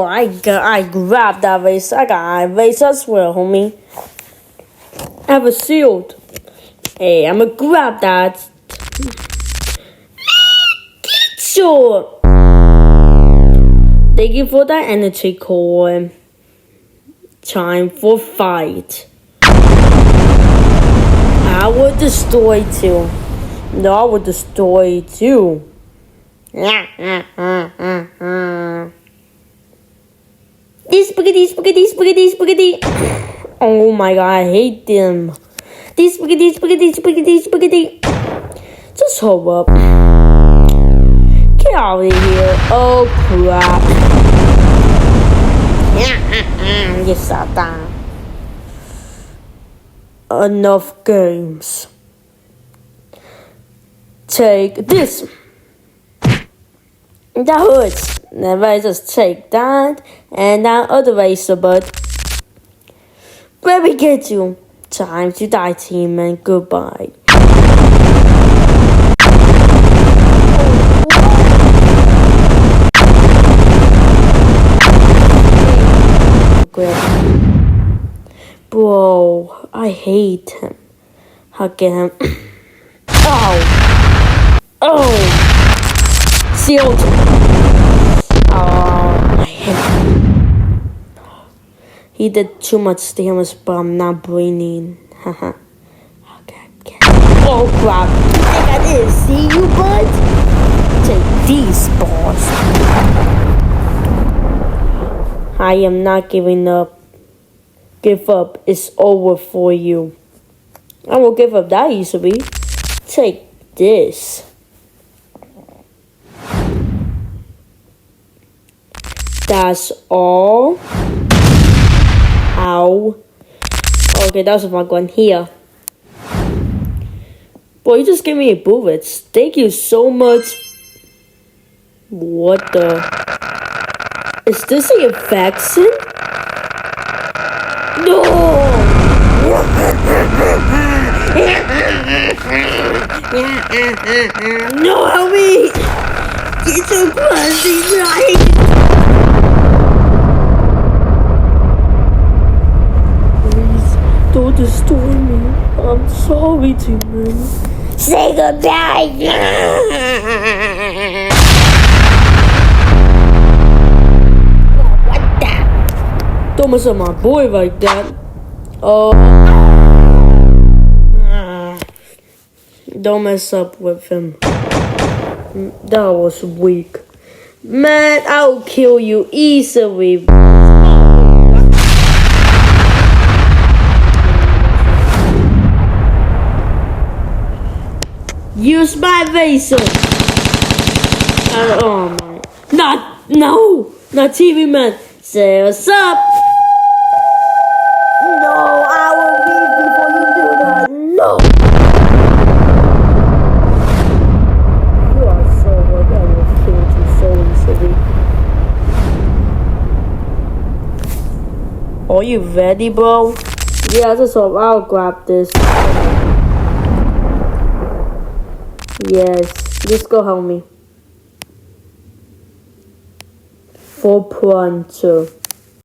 I grabbed that vase. I got a vase as well, homie. I have a shield. Hey, I'ma grab that. Sure. Thank you for that energy core. Time for fight. I will destroy too. No, I will destroy too. Spaghetti. Oh my god, I hate them. These spaghetti. Just hold up. Get out of here. Oh crap. You sat down. Enough games. Take this. That hurts. Never just take that and that other razor, but where we get you? Time to die, team, and goodbye. Bro, I hate him. I'll get him. Oh! Sealed! Oh, I hate him. He did too much damage, but I'm not bleeding. Haha. Okay. Oh crap! You think I didn't see you, bud? Take these balls. I am not giving up. Give up. It's over for you. I won't give up that easily. Take this. That's all. Ow. Okay, that was my gun here. Boy, you just gave me a bullets. Thank you so much. What the? Is this a vaccine? No! No, help me! It's so crazy, right? Please, don't destroy me. I'm sorry, Timon. Say goodbye! What the? Don't mess up my boy like that. Don't mess up with him. That was weak. Man, I'll kill you easily. Use my razor. Oh my. Not TV man. Say what's up. No, I will leave before you do that. No. You are so weak. I will kill you so easily. Are you ready, bro? Yeah, just hope I'll grab this. Yes, just go help me. For pronto.